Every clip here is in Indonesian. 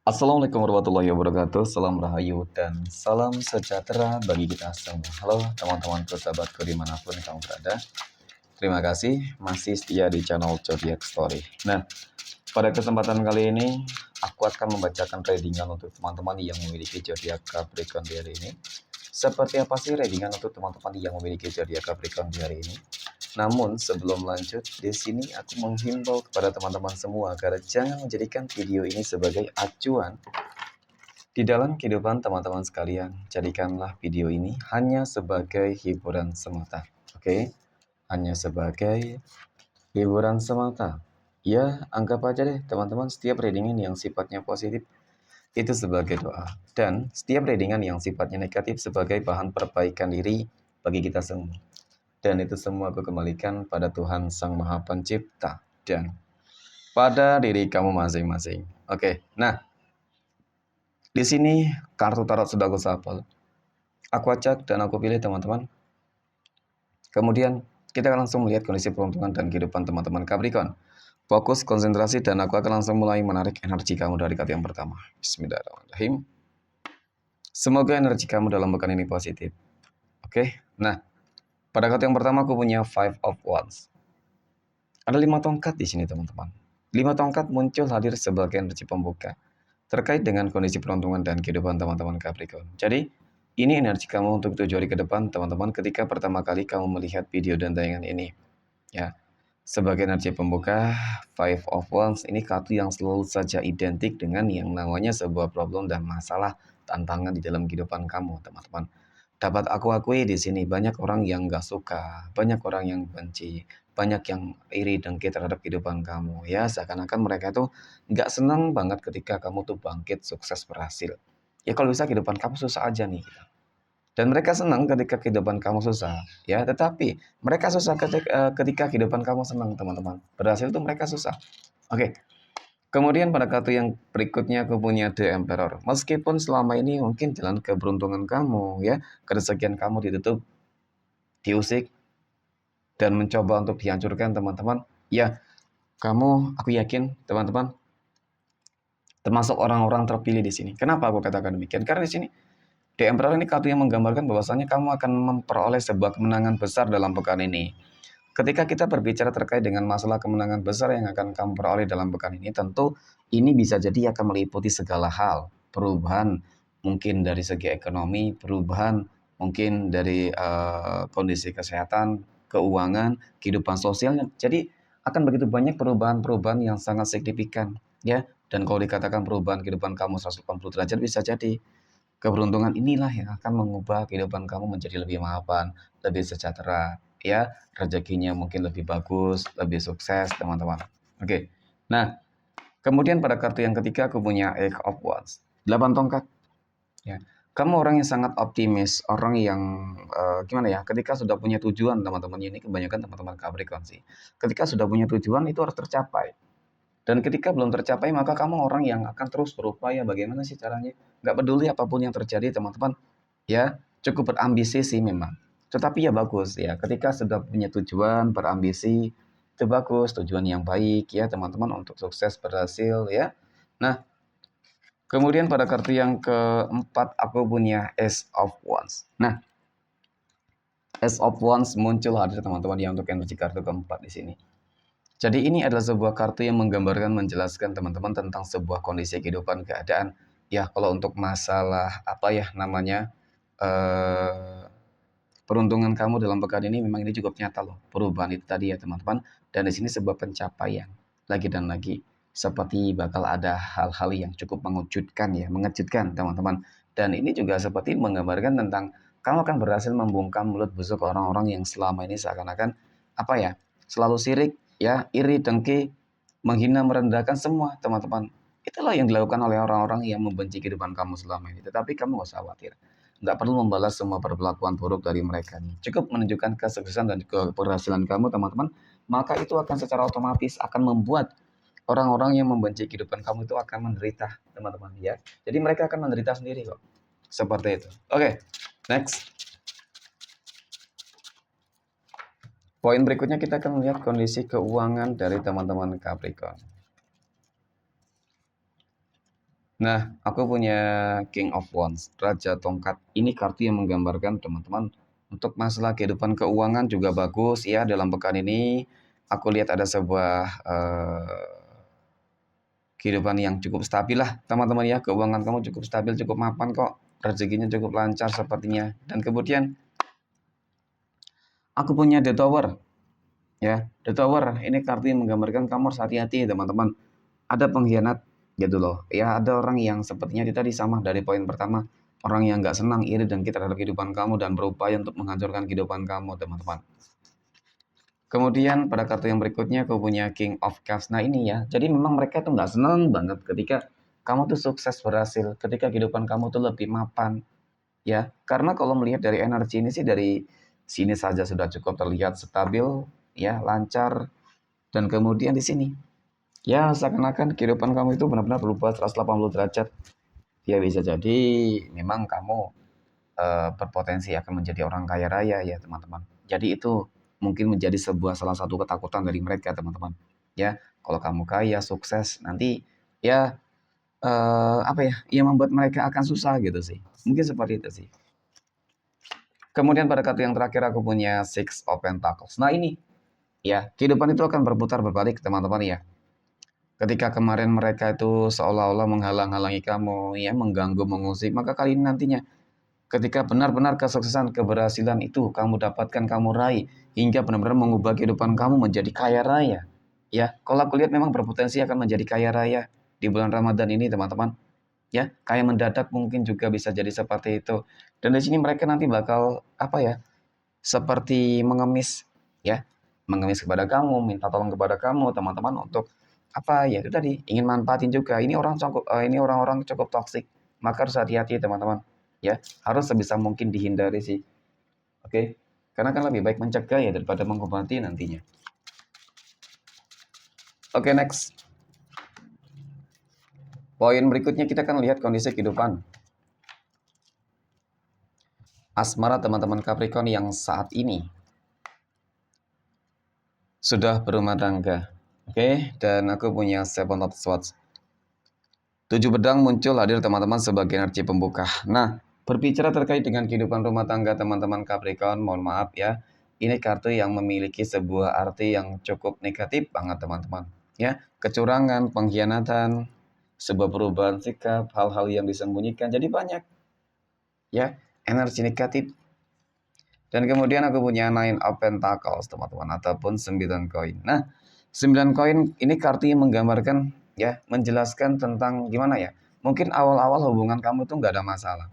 Assalamualaikum warahmatullahi wabarakatuh. Salam rahayu dan salam sejahtera bagi kita semua. Halo teman-teman sahabatku dimanapun kamu berada. Terima kasih masih setia di channel Zodiac Story. Nah, pada kesempatan kali ini aku akan membacakan readingan untuk teman-teman yang memiliki zodiak Capricorn di hari ini. Seperti apa sih readingan untuk teman-teman yang memiliki zodiak Capricorn di hari ini? Namun sebelum lanjut, di sini aku menghimbau kepada teman-teman semua agar jangan menjadikan video ini sebagai acuan di dalam kehidupan teman-teman sekalian. Jadikanlah video ini hanya sebagai hiburan semata. Oke? Hanya sebagai hiburan semata. Ya, anggap aja deh teman-teman setiap readingan yang sifatnya positif itu sebagai doa. Dan setiap readingan yang sifatnya negatif sebagai bahan perbaikan diri bagi kita semua. Dan itu semua aku kembalikan pada Tuhan Sang Maha Pencipta dan pada diri kamu masing-masing. Oke, nah di sini kartu tarot sudah aku shuffle. Aku acak dan aku pilih teman-teman. Kemudian kita akan langsung melihat kondisi peruntungan dan kehidupan teman-teman Capricorn. Fokus, konsentrasi, dan aku akan langsung mulai menarik energi kamu dari kartu yang pertama. Bismillahirrahmanirrahim. Semoga energi kamu dalam pekan ini positif. Oke, nah pada kartu yang pertama aku punya Five of Wands. Ada 5 tongkat di sini teman-teman. 5 tongkat muncul hadir sebagai energi pembuka terkait dengan kondisi peruntungan dan kehidupan teman-teman Capricorn. Jadi, ini energi kamu untuk 7 hari ke depan teman-teman ketika pertama kali kamu melihat video dan tayangan ini. Ya, sebagai energi pembuka, Five of Wands ini kartu yang selalu saja identik dengan yang namanya sebuah problem dan masalah tantangan di dalam kehidupan kamu teman-teman. Dapat aku akui di sini banyak orang yang nggak suka, banyak orang yang benci, banyak yang iri dengki terhadap kehidupan kamu. Ya, seakan-akan mereka tuh nggak senang banget ketika kamu tuh bangkit, sukses, berhasil. Ya kalau bisa kehidupan kamu susah aja nih. Dan mereka senang ketika kehidupan kamu susah. Ya, tetapi mereka susah ketika kehidupan kamu senang, teman-teman. Berhasil tuh mereka susah. Oke. Kemudian pada kartu yang berikutnya aku punya The Emperor. Meskipun selama ini mungkin jalan keberuntungan kamu ya, keresakian kamu ditutup, diusik, dan mencoba untuk dihancurkan teman-teman. Ya, aku yakin teman-teman termasuk orang-orang terpilih di sini. Kenapa aku katakan demikian? Karena di sini The Emperor ini kartu yang menggambarkan bahwasanya kamu akan memperoleh sebuah kemenangan besar dalam pekan ini. Ketika kita berbicara terkait dengan masalah kemenangan besar yang akan kamu peroleh dalam pekan ini, tentu ini bisa jadi akan meliputi segala hal. Perubahan mungkin dari segi ekonomi, perubahan mungkin dari kondisi kesehatan, keuangan, kehidupan sosialnya. Jadi akan begitu banyak perubahan-perubahan yang sangat signifikan. Ya, dan kalau dikatakan perubahan kehidupan kamu 180 derajat bisa jadi. Keberuntungan inilah yang akan mengubah kehidupan kamu menjadi lebih mapan, lebih sejahtera, ya, rezekinya mungkin lebih bagus, lebih sukses, teman-teman. Oke. Nah, kemudian pada kartu yang ketiga aku punya Eight of Wands. 8 tongkat, ya. Kamu orang yang sangat optimis, orang yang gimana ya? Ketika sudah punya tujuan, teman-teman, ini kebanyakan teman-teman Capricorn sih. Ketika sudah punya tujuan itu harus tercapai. Dan ketika belum tercapai, maka kamu orang yang akan terus berupaya bagaimana sih caranya. Nggak peduli apapun yang terjadi, teman-teman. Ya, cukup berambisi sih memang. Tetapi ya bagus ya, ketika sudah punya tujuan, berambisi, itu bagus, tujuan yang baik ya teman-teman untuk sukses berhasil ya. Nah, kemudian pada kartu yang keempat aku punya Ace of Wands. Nah, Ace of Wands muncul hadir teman-teman yang untuk energi kartu keempat di sini. Jadi ini adalah sebuah kartu yang menggambarkan, menjelaskan teman-teman tentang sebuah kondisi kehidupan, keadaan. Ya, kalau untuk masalah apa ya namanya, peruntungan kamu dalam pekan ini memang ini cukup nyata loh. Perubahan itu tadi ya teman-teman. Dan di sini sebuah pencapaian. Lagi dan lagi. Seperti bakal ada hal-hal yang cukup mengejutkan ya. Mengejutkan teman-teman. Dan ini juga seperti menggambarkan tentang kamu akan berhasil membungkam mulut busuk orang-orang yang selama ini seakan-akan apa ya, selalu sirik ya, iri, dengki, menghina, merendahkan semua teman-teman. Itulah yang dilakukan oleh orang-orang yang membenci kehidupan kamu selama ini. Tetapi kamu gak usah khawatir. Nggak perlu membalas semua perlakuan buruk dari mereka. Cukup menunjukkan kesuksesan dan keberhasilan kamu teman-teman. Maka itu akan secara otomatis akan membuat orang-orang yang membenci kehidupan kamu itu akan menderita teman-teman ya. Jadi mereka akan menderita sendiri kok. Seperti itu. Oke, next. Poin berikutnya kita akan melihat kondisi keuangan dari teman-teman Capricorn. Nah, aku punya King of Wands, Raja Tongkat. Ini kartu yang menggambarkan teman-teman untuk masalah kehidupan keuangan juga bagus ya dalam pekan ini. Aku lihat ada sebuah kehidupan yang cukup stabil lah teman-teman ya. Keuangan kamu cukup stabil, cukup mapan kok. Rezekinya cukup lancar sepertinya. Dan kemudian aku punya The Tower ya. The Tower ini kartu yang menggambarkan kamu harus hati-hati teman-teman. Ada pengkhianat gitu loh. Ya ada orang yang sepertinya tadi sama dari poin pertama. Orang yang nggak senang, iri, dan kita terhadap kehidupan kamu dan berupaya untuk menghancurkan kehidupan kamu teman-teman. Kemudian pada kartu yang berikutnya aku punya King of Cups. Nah ini ya, jadi memang mereka tuh nggak senang banget ketika kamu tuh sukses berhasil, ketika kehidupan kamu tuh lebih mapan, ya. Karena kalau melihat dari energi ini sih dari sini saja sudah cukup terlihat stabil, ya, lancar, dan kemudian di sini, ya seakan-akan kehidupan kamu itu benar-benar berubah 180 derajat. Ya bisa jadi memang kamu berpotensi akan menjadi orang kaya raya ya teman-teman. Jadi itu mungkin menjadi sebuah salah satu ketakutan dari mereka teman-teman. Ya, kalau kamu kaya, sukses, nanti ya apa ya, yang membuat mereka akan susah gitu sih. Mungkin seperti itu sih. Kemudian pada kartu yang terakhir aku punya Six of Pentacles. Nah ini ya, kehidupan itu akan berputar berbalik teman-teman ya. Ketika kemarin mereka itu seolah-olah menghalang-halangi kamu, ya mengganggu, mengusik, maka kali ini nantinya ketika benar-benar kesuksesan, keberhasilan itu kamu dapatkan, kamu raih, hingga benar-benar mengubah kehidupan kamu menjadi kaya raya. Ya, kalau aku lihat memang berpotensi akan menjadi kaya raya di bulan Ramadan ini, teman-teman. Ya, kaya mendadak mungkin juga bisa jadi seperti itu. Dan di sini mereka nanti bakal apa ya? Seperti mengemis, ya, mengemis kepada kamu, minta tolong kepada kamu, teman-teman untuk apa ya itu tadi ingin manfaatin juga. Ini orang-orang cukup toksik, maka harus hati-hati teman-teman. Ya, harus sebisa mungkin dihindari sih. Oke, karena kan lebih baik mencegah ya daripada mengobati nantinya. Oke, next. Poin berikutnya kita akan lihat kondisi kehidupan asmara teman-teman Capricorn yang saat ini sudah berumah tangga. Oke, dan aku punya Seven of Swords. 7 pedang muncul hadir teman-teman sebagai energi pembuka. Nah, berbicara terkait dengan kehidupan rumah tangga teman-teman Capricorn, mohon maaf ya. Ini kartu yang memiliki sebuah arti yang cukup negatif banget teman-teman. Ya, kecurangan, pengkhianatan, sebuah perubahan sikap, hal-hal yang disembunyikan. Jadi banyak ya energi negatif. Dan kemudian aku punya Nine of Pentacles teman-teman ataupun 9 koin. Nah, 9 koin ini kartu yang menggambarkan ya, menjelaskan tentang gimana ya. Mungkin awal-awal hubungan kamu itu nggak ada masalah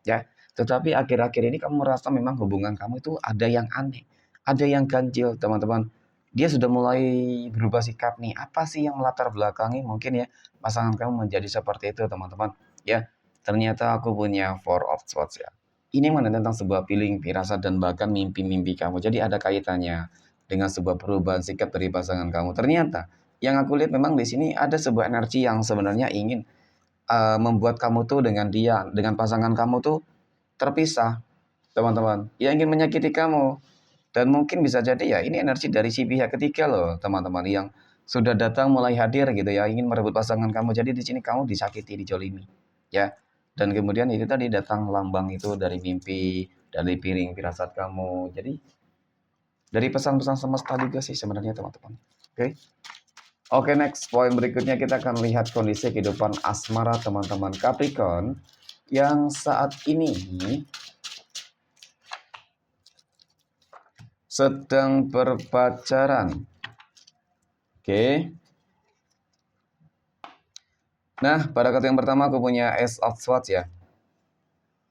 ya. Tetapi akhir-akhir ini kamu merasa memang hubungan kamu itu ada yang aneh, ada yang ganjil teman-teman. Dia sudah mulai berubah sikap nih. Apa sih yang melatar belakangi mungkin ya pasangan kamu menjadi seperti itu teman-teman? Ya, ternyata aku punya Four of Swords ya. Ini mana tentang sebuah feeling, firasat, dan bahkan mimpi-mimpi kamu. Jadi ada kaitannya dengan sebuah perubahan sikap dari pasangan kamu. Ternyata yang aku lihat memang di sini ada sebuah energi yang sebenarnya ingin membuat kamu tuh dengan dia, dengan pasangan kamu tuh terpisah, teman-teman. Yang ingin menyakiti kamu. Dan mungkin bisa jadi ya ini energi dari si pihak ketiga loh, teman-teman, yang sudah datang mulai hadir gitu ya, ingin merebut pasangan kamu. Jadi di sini kamu disakiti, dijolimi. Ya. Dan kemudian itu tadi datang lambang itu dari mimpi, dari piring firasat kamu. Jadi dari pesan-pesan semesta juga sih sebenarnya, teman-teman. Oke. Oke, next poin berikutnya kita akan lihat kondisi kehidupan asmara teman-teman Capricorn yang saat ini sedang berpacaran. Oke. Nah, pada kartu yang pertama aku punya Ace of Swords ya.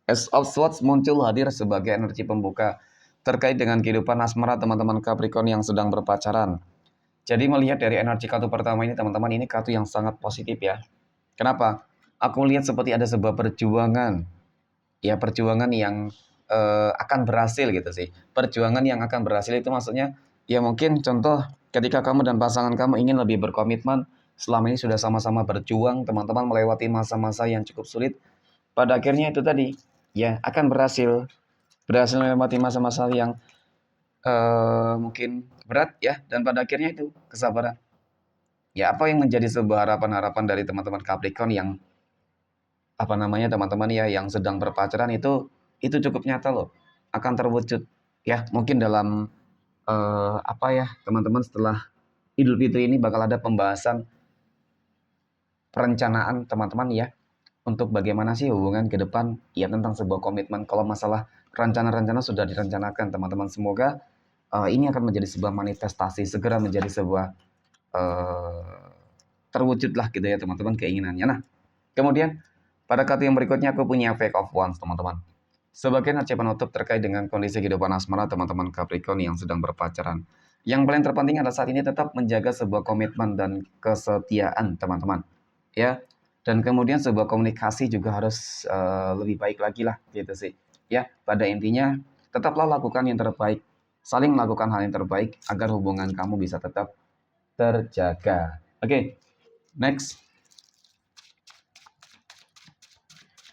Ace of Swords muncul hadir sebagai energi pembuka terkait dengan kehidupan asmara teman-teman Capricorn yang sedang berpacaran. Jadi melihat dari energi kartu pertama ini teman-teman, ini kartu yang sangat positif ya. Kenapa? Aku lihat seperti ada sebuah perjuangan. Ya, perjuangan yang akan berhasil gitu sih. Perjuangan yang akan berhasil itu maksudnya ya mungkin contoh ketika kamu dan pasangan kamu ingin lebih berkomitmen, selama ini sudah sama-sama berjuang, teman-teman melewati masa-masa yang cukup sulit, pada akhirnya itu tadi ya akan berhasil melewati masa-masa yang mungkin berat ya, dan pada akhirnya itu kesabaran. Ya, apa yang menjadi sebuah harapan-harapan dari teman-teman Capricorn yang apa namanya teman-teman ya yang sedang berpacaran itu cukup nyata loh akan terwujud ya mungkin dalam apa ya teman-teman setelah Idul Fitri ini bakal ada pembahasan perencanaan teman-teman ya untuk bagaimana sih hubungan ke depan ya tentang sebuah komitmen kalau masalah rencana-rencana sudah direncanakan teman-teman semoga ini akan menjadi sebuah manifestasi segera menjadi sebuah eh, terwujudlah gitu ya teman-teman keinginannya. Nah kemudian pada kartu yang berikutnya aku punya Fake of Wands teman-teman. Sebagai nacip penutup terkait dengan kondisi kehidupan asmara teman-teman Capricorn yang sedang berpacaran. Yang paling terpenting adalah saat ini tetap menjaga sebuah komitmen dan kesetiaan teman-teman. Ya, dan kemudian sebuah komunikasi juga harus lebih baik lagi lah gitu sih. Ya, pada intinya tetaplah lakukan yang terbaik. Saling melakukan hal yang terbaik agar hubungan kamu bisa tetap terjaga. Oke, next.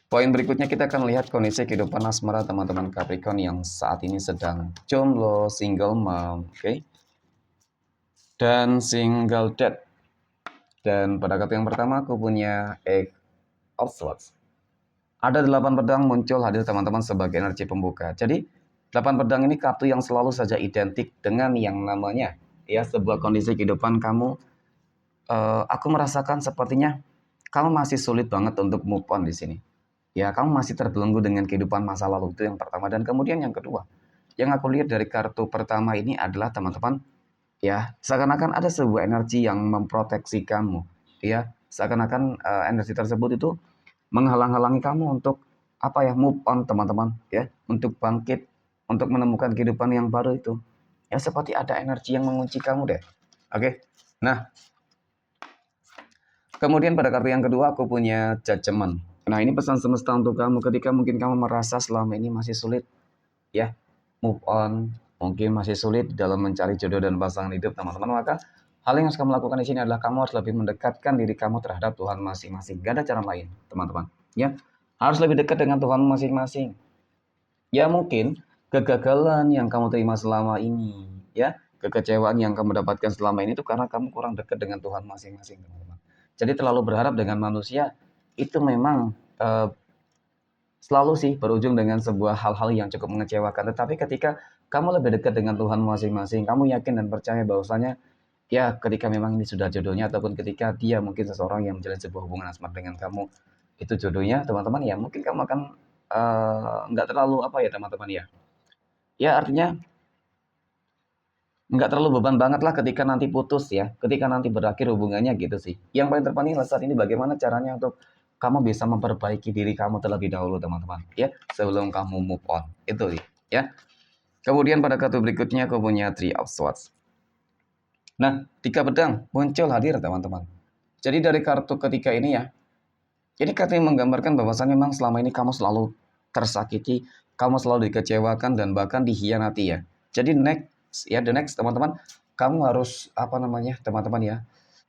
Poin berikutnya kita akan lihat kondisi kehidupan asmara teman-teman Capricorn yang saat ini sedang jomblo, single mom, oke? Dan single dad. Dan pada kartu yang pertama aku punya Eight of Swords. Ada 8 pedang muncul hadir teman-teman sebagai energi pembuka. Jadi 8 pedang ini kartu yang selalu saja identik dengan yang namanya ya sebuah kondisi kehidupan kamu. Aku merasakan sepertinya kamu masih sulit banget untuk move on di sini. Ya, kamu masih terbelenggu dengan kehidupan masa lalu itu yang pertama dan kemudian yang kedua. Yang aku lihat dari kartu pertama ini adalah teman-teman, ya, seakan-akan ada sebuah energi yang memproteksi kamu, ya. Seakan-akan energi tersebut itu menghalang-halangi kamu untuk apa ya, move on teman-teman, ya, untuk bangkit, untuk menemukan kehidupan yang baru itu. Ya, seperti ada energi yang mengunci kamu deh. Oke. Nah, kemudian pada kartu yang kedua aku punya Judgment. Nah, ini pesan semesta untuk kamu ketika mungkin kamu merasa selama ini masih sulit ya move on, mungkin masih sulit dalam mencari jodoh dan pasangan hidup teman-teman, maka hal yang harus kamu lakukan di sini adalah kamu harus lebih mendekatkan diri kamu terhadap Tuhan masing-masing. Gak ada cara lain, teman-teman. Ya, harus lebih dekat dengan Tuhan masing-masing. Ya mungkin kegagalan yang kamu terima selama ini, ya kekecewaan yang kamu dapatkan selama ini itu karena kamu kurang dekat dengan Tuhan masing-masing, teman-teman. Jadi terlalu berharap dengan manusia itu memang selalu sih berujung dengan sebuah hal-hal yang cukup mengecewakan. Tetapi ketika kamu lebih dekat dengan Tuhan masing-masing, kamu yakin dan percaya bahwasanya ya ketika memang ini sudah jodohnya ataupun ketika dia mungkin seseorang yang menjalin sebuah hubungan asmara dengan kamu itu jodohnya, teman-teman ya mungkin kamu akan nggak terlalu apa ya teman-teman ya. Ya artinya nggak terlalu beban banget lah ketika nanti putus ya, ketika nanti berakhir hubungannya gitu sih. Yang paling terpenting adalah saat ini bagaimana caranya untuk kamu bisa memperbaiki diri kamu terlebih dahulu teman-teman ya sebelum kamu move on itu ya. Kemudian pada kartu berikutnya aku punya Three of Swords. Nah, 3 pedang muncul hadir teman-teman. Jadi dari kartu ketiga ini ya, ini kartu yang menggambarkan bahwasannya memang selama ini kamu selalu tersakiti, kamu selalu dikecewakan dan bahkan dikhianati ya. Jadi next ya, the next teman-teman, kamu harus apa namanya teman-teman ya,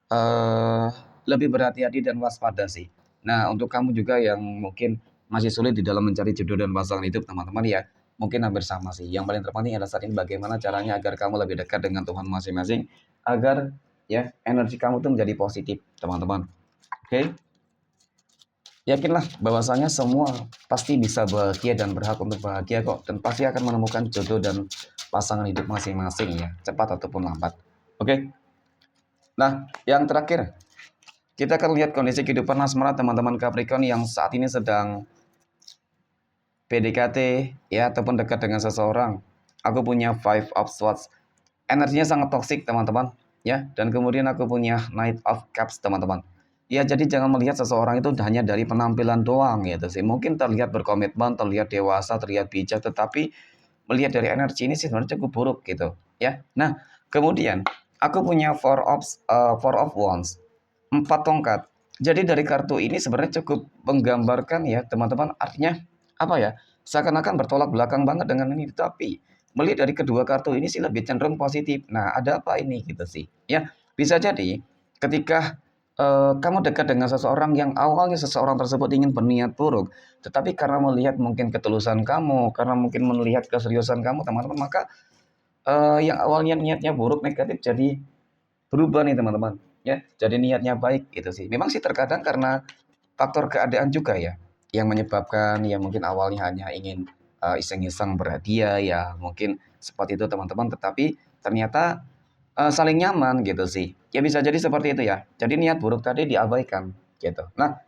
eh lebih berhati-hati dan waspada sih. Nah, untuk kamu juga yang mungkin masih sulit di dalam mencari jodoh dan pasangan hidup teman-teman ya, mungkin hampir sama sih. Yang paling terpenting adalah saat ini bagaimana caranya agar kamu lebih dekat dengan Tuhan masing-masing, agar ya energi kamu tuh menjadi positif teman-teman. Oke? Yakinlah bahwasanya semua pasti bisa bahagia dan berhak untuk bahagia kok. Dan pasti akan menemukan jodoh dan pasangan hidup masing-masing ya. Cepat ataupun lambat. Oke? Nah, yang terakhir. Kita akan lihat kondisi kehidupan asmara teman-teman Capricorn yang saat ini sedang PDKT ya ataupun dekat dengan seseorang. Aku punya Five of Swords. Energinya sangat toksik teman-teman ya. Dan kemudian aku punya Knight of Cups teman-teman. Ya, jadi jangan melihat seseorang itu hanya dari penampilan doang gitu sih. Mungkin terlihat berkomitmen, terlihat dewasa, terlihat bijak, tetapi melihat dari energi ini sih sebenarnya cukup buruk gitu, ya. Nah, kemudian aku punya Four of Wands, 4 tongkat. Jadi dari kartu ini sebenarnya cukup menggambarkan ya, teman-teman, artinya apa ya? Seakan-akan bertolak belakang banget dengan ini, tapi melihat dari kedua kartu ini sih lebih cenderung positif. Nah, ada apa ini gitu sih, ya. Bisa jadi ketika kamu dekat dengan seseorang yang awalnya seseorang tersebut ingin berniat buruk, tetapi karena melihat mungkin ketulusan kamu, karena mungkin melihat keseriusan kamu teman-teman, maka yang awalnya niatnya buruk, negatif jadi berubah nih teman-teman, ya. Jadi niatnya baik gitu sih. Memang sih terkadang karena faktor keadaan juga ya. yang menyebabkan ya mungkin awalnya hanya ingin iseng-iseng berhadiah ya mungkin seperti itu teman-teman, tetapi ternyata saling nyaman gitu sih. Ya bisa jadi seperti itu ya. Jadi niat buruk tadi diabaikan gitu. Nah,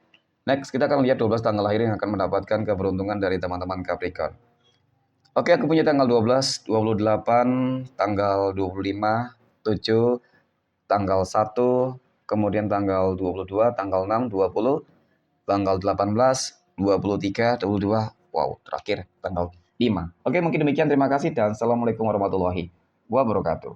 next kita akan lihat 12 tanggal lahir yang akan mendapatkan keberuntungan dari teman-teman Capricorn. Oke, aku punya tanggal 12, 28, tanggal 25, 7, tanggal 1, kemudian tanggal 22, tanggal 6, 20, tanggal 18, 23, 22, wow, terakhir tanggal 5. Oke, mungkin demikian. Terima kasih dan Assalamualaikum warahmatullahi wabarakatuh.